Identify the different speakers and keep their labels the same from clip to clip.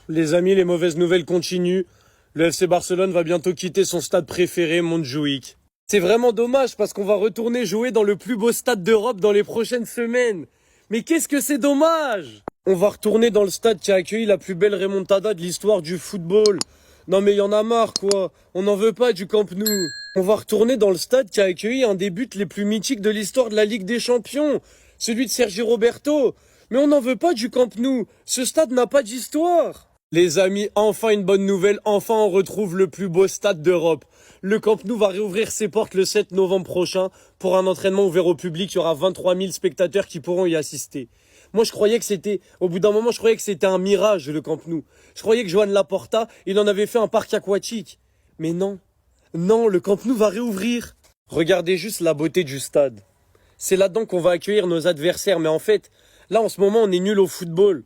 Speaker 1: Les amis, les mauvaises nouvelles continuent. Le FC Barcelone va bientôt quitter son stade préféré, Montjuïc. C'est vraiment dommage parce qu'on va retourner jouer dans le plus beau stade d'Europe dans les prochaines semaines. Mais qu'est-ce que c'est dommage! On va retourner dans le stade qui a accueilli la plus belle remontada de l'histoire du football. Non mais y en a marre quoi, on n'en veut pas du Camp Nou. On va retourner dans le stade qui a accueilli un des buts les plus mythiques de l'histoire de la Ligue des Champions, celui de Sergio Roberto. Mais on n'en veut pas du Camp Nou, ce stade n'a pas d'histoire. Les amis, enfin une bonne nouvelle, enfin on retrouve le plus beau stade d'Europe. Le Camp Nou va réouvrir ses portes le 7 novembre prochain pour un entraînement ouvert au public. Il y aura 23 000 spectateurs qui pourront y assister. Moi, au bout d'un moment, je croyais que c'était un mirage, le Camp Nou. Je croyais que Joan Laporta, il en avait fait un parc aquatique. Mais non. Non, le Camp Nou va réouvrir. Regardez juste la beauté du stade. C'est là-dedans qu'on va accueillir nos adversaires. Mais en fait, là, en ce moment, on est nul au football.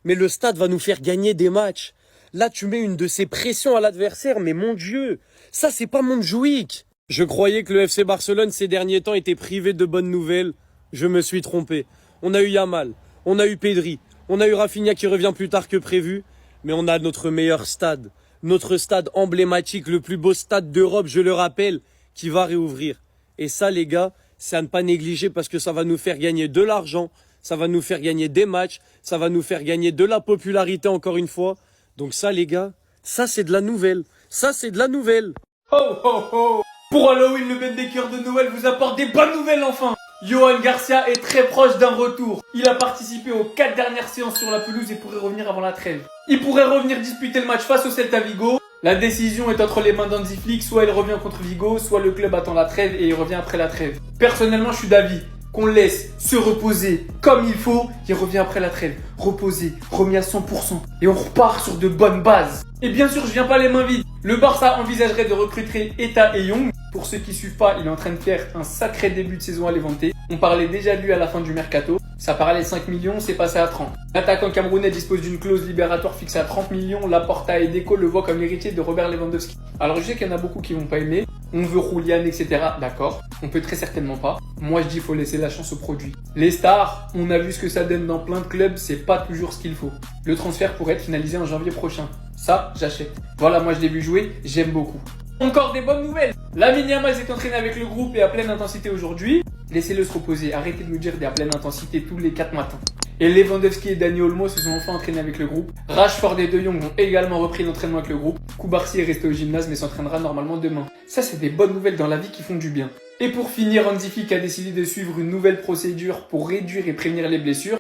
Speaker 1: Mais le stade va nous faire gagner des matchs. Là, tu mets une de ces pressions à l'adversaire, mais mon Dieu, ça, c'est pas Montjuïc. Je croyais que le FC Barcelone, ces derniers temps, était privé de bonnes nouvelles. Je me suis trompé. On a eu Yamal, on a eu Pedri, on a eu Rafinha qui revient plus tard que prévu, mais on a notre stade emblématique, le plus beau stade d'Europe, je le rappelle, qui va réouvrir. Et ça, les gars, c'est à ne pas négliger parce que ça va nous faire gagner de l'argent, ça va nous faire gagner des matchs, ça va nous faire gagner de la popularité encore une fois. Donc ça, les gars, ça c'est de la nouvelle. Ça c'est de la nouvelle.
Speaker 2: Ho ho ho! Pour Halloween, le Bendeker de Noël vous apporte des bonnes nouvelles enfin! Johan Garcia est très proche d'un retour. Il a participé aux 4 dernières séances sur la pelouse et pourrait revenir avant la trêve. Il pourrait revenir disputer le match face au Celta Vigo. La décision est entre les mains d'Hansi Flick, soit il revient contre Vigo, soit le club attend la trêve et il revient après la trêve. Personnellement, je suis d'avis qu'on le laisse se reposer comme il faut, il revient après la trêve. Reposé, remis à 100%. Et on repart sur de bonnes bases. Et bien sûr, je viens pas les mains vides. Le Barça envisagerait de recruter Eta et Young. Pour ceux qui suivent pas, il est en train de faire un sacré début de saison à Levante. On parlait déjà de lui à la fin du mercato. Ça parlait 5 millions, c'est passé à 30. L'attaquant camerounais dispose d'une clause libératoire fixée à 30 millions. Laporta et Deco le voient comme l'héritier de Robert Lewandowski. Alors je sais qu'il y en a beaucoup qui vont pas aimer. On veut Julian, etc. D'accord. On peut très certainement pas. Moi je dis faut laisser la chance au produit. Les stars, on a vu ce que ça donne dans plein de clubs, c'est pas toujours ce qu'il faut. Le transfert pourrait être finalisé en janvier prochain. Ça, j'achète. Voilà, moi je l'ai vu jouer, j'aime beaucoup. Encore des bonnes nouvelles. Lamine Yamal s'est entraîné avec le groupe et à pleine intensité aujourd'hui. Laissez-le se reposer, arrêtez de nous dire des à pleine intensité tous les 4 matins. Et Lewandowski et Dani Olmo se sont enfin entraînés avec le groupe. Rashford et De Jong ont également repris l'entraînement avec le groupe. Koubarsi est resté au gymnase mais s'entraînera normalement demain. Ça c'est des bonnes nouvelles dans la vie qui font du bien. Et pour finir, Hansi Flick a décidé de suivre une nouvelle procédure pour réduire et prévenir les blessures.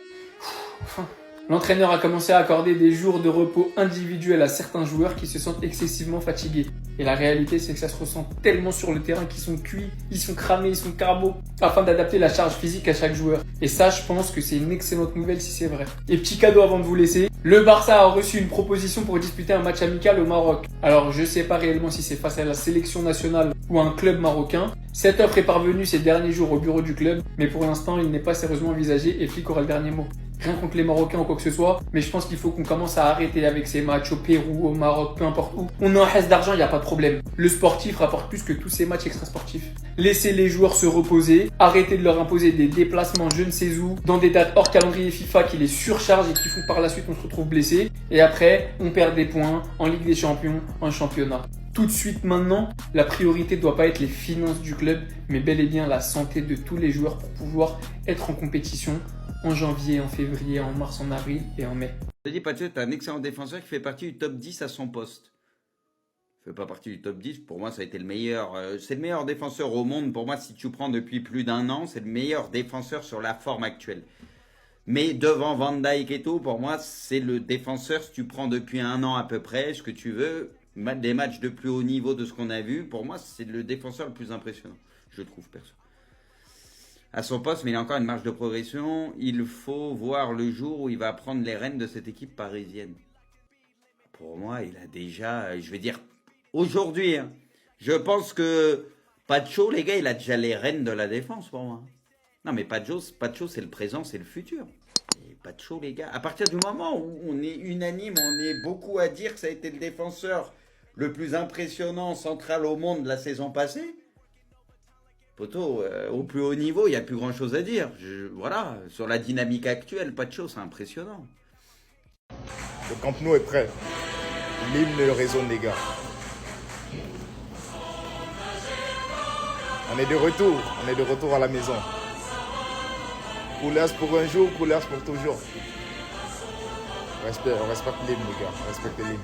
Speaker 2: Enfin, l'entraîneur a commencé à accorder des jours de repos individuels à certains joueurs qui se sentent excessivement fatigués. Et la réalité, c'est que ça se ressent tellement sur le terrain qu'ils sont cuits, ils sont cramés, ils sont carbo, afin d'adapter la charge physique à chaque joueur. Et ça, je pense que c'est une excellente nouvelle si c'est vrai. Et petit cadeau avant de vous laisser, le Barça a reçu une proposition pour disputer un match amical au Maroc. Alors, je sais pas réellement si c'est face à la sélection nationale ou à un club marocain. Cette offre est parvenue ces derniers jours au bureau du club, mais pour l'instant, il n'est pas sérieusement envisagé et Flick aura le dernier mot. Rien contre les Marocains ou quoi que ce soit, mais je pense qu'il faut qu'on commence à arrêter avec ces matchs au Pérou, au Maroc, peu importe où. On encaisse d'argent, il n'y a pas de problème. Le sportif rapporte plus que tous ces matchs extrasportifs. Laissez les joueurs se reposer, arrêtez de leur imposer des déplacements je ne sais où, dans des dates hors calendrier FIFA qui les surchargent et qui font que par la suite on se retrouve blessé. Et après, on perd des points en Ligue des Champions, en championnat. Tout de suite maintenant, la priorité ne doit pas être les finances du club, mais bel et bien la santé de tous les joueurs pour pouvoir être en compétition en janvier, en février, en mars, en avril et en mai.
Speaker 3: Je te dis, Patio, tu es un excellent défenseur qui fait partie du top 10 à son poste. Il ne fait pas partie du top 10. Pour moi, ça a été le meilleur. C'est le meilleur défenseur au monde. Pour moi, si tu prends depuis plus d'1 an, c'est le meilleur défenseur sur la forme actuelle. Mais devant Van Dijk et tout, pour moi, c'est le défenseur, si tu prends depuis 1 an à peu près, ce que tu veux, des matchs de plus haut niveau de ce qu'on a vu, pour moi, c'est le défenseur le plus impressionnant, je trouve, perso. À son poste, mais il a encore une marge de progression. Il faut voir le jour où il va prendre les rênes de cette équipe parisienne. Pour moi, il a déjà, je vais dire, aujourd'hui, hein, je pense que Pacho, les gars, il a déjà les rênes de la défense pour moi. Non, mais Pacho, c'est le présent, c'est le futur. Et Pacho, les gars, à partir du moment où on est unanime, on est beaucoup à dire que ça a été le défenseur le plus impressionnant central au monde la saison passée. Poto, au plus haut niveau, il n'y a plus grand chose à dire. Voilà, sur la dynamique actuelle, Pacho, c'est impressionnant.
Speaker 4: Le Camp Nou est prêt. L'hymne résonne, les gars. On est de retour. On est de retour à la maison. Couleurs pour un jour, couleurs pour toujours. On respecte l'hymne, les gars. On respecte l'hymne.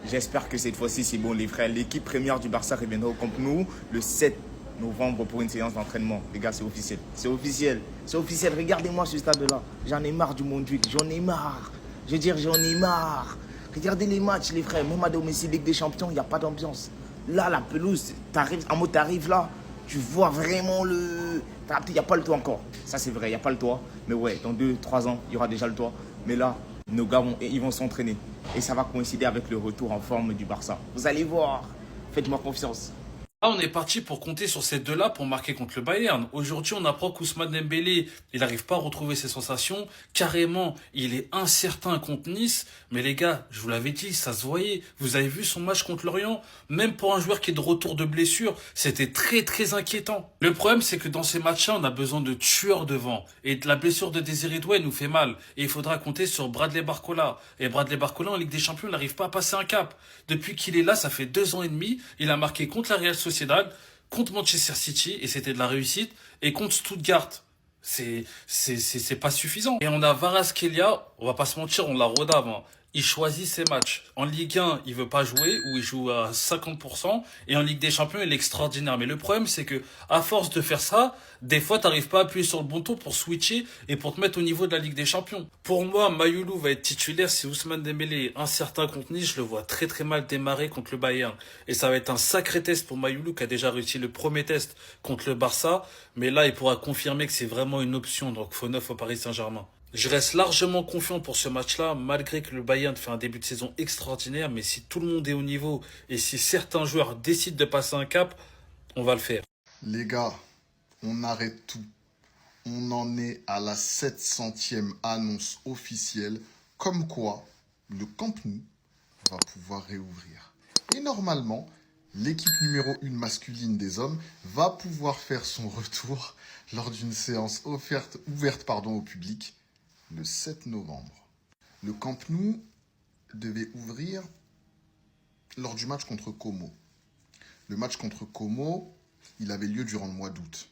Speaker 4: J'espère que cette fois-ci c'est bon les frères. L'équipe première du Barça reviendra au Camp Nou le 7 novembre pour une séance d'entraînement. Les gars, c'est officiel. C'est officiel. C'est officiel. Regardez-moi ce stade-là. J'en ai marre du Montjuic. J'en ai marre. Je veux dire, j'en ai marre. Regardez les matchs les frères. Même à domicile Ligue des Champions, il n'y a pas d'ambiance. Là, la pelouse, t'arrives là, tu vois vraiment le... Il n'y a pas le toit encore. Ça c'est vrai, il n'y a pas le toit. Mais ouais, dans 2-3 ans, il y aura déjà le toit. Mais là, nos gars ils vont s'entraîner. Et ça va coïncider avec le retour en forme du Barça. Vous allez voir. Faites-moi confiance.
Speaker 5: Là, on est parti pour compter sur ces deux-là pour marquer contre le Bayern. Aujourd'hui, on apprend qu'Ousmane Dembélé, il n'arrive pas à retrouver ses sensations. Carrément, il est incertain contre Nice. Mais les gars, je vous l'avais dit, ça se voyait. Vous avez vu son match contre Lorient? Même pour un joueur qui est de retour de blessure, c'était très très inquiétant. Le problème, c'est que dans ces matchs-là, on a besoin de tueurs devant. Et la blessure de Désiré Doué nous fait mal. Et il faudra compter sur Bradley Barcola. Et Bradley Barcola, en Ligue des Champions, il n'arrive pas à passer un cap. Depuis qu'il est là, ça fait 2 ans et demi. Il a marqué contre la Real Sociedad, contre Manchester City, et c'était de la réussite, et contre Stuttgart. C'est pas suffisant. Et on a Kvaratskhelia, on va pas se mentir, on l'a rodave, hein. Il choisit ses matchs. En Ligue 1, il veut pas jouer, ou il joue à 50%, et en Ligue des Champions, il est extraordinaire. Mais le problème, c'est que, à force de faire ça, des fois, t'arrives pas à appuyer sur le bon ton pour switcher et pour te mettre au niveau de la Ligue des Champions. Pour moi, Mayoulou va être titulaire si Ousmane Dembélé est incertain contre Nice. Je le vois très très mal démarrer contre le Bayern. Et ça va être un sacré test pour Mayoulou qui a déjà réussi le premier test contre le Barça. Mais là, il pourra confirmer que c'est vraiment une option. Donc, faux neuf au Paris Saint-Germain. Je reste largement confiant pour ce match-là, malgré que le Bayern fait un début de saison extraordinaire. Mais si tout le monde est au niveau et si certains joueurs décident de passer un cap, on va le faire.
Speaker 6: Les gars, on arrête tout. On en est à la 700e annonce officielle, comme quoi le Camp Nou va pouvoir réouvrir. Et normalement, l'équipe numéro 1 masculine des hommes va pouvoir faire son retour lors d'une séance ouverte au public le 7 novembre. Le Camp Nou devait ouvrir lors du match contre Como. Le match contre Como, il avait lieu durant le mois d'août.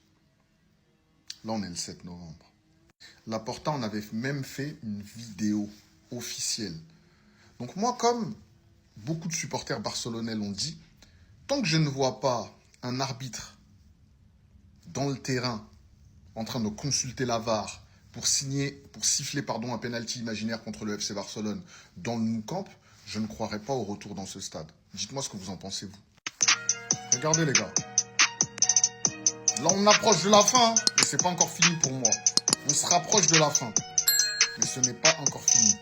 Speaker 6: Là, on est le 7 novembre. Laporta, on avait même fait une vidéo officielle. Donc moi, comme beaucoup de supporters barcelonais l'ont dit, tant que je ne vois pas un arbitre dans le terrain en train de consulter la VAR pour siffler un penalty imaginaire contre le FC Barcelone dans le Nou Camp, je ne croirais pas au retour dans ce stade. Dites-moi ce que vous en pensez, vous. Regardez, les gars. Là, on approche de la fin, mais c'est pas encore fini pour moi. On se rapproche de la fin, mais ce n'est pas encore fini.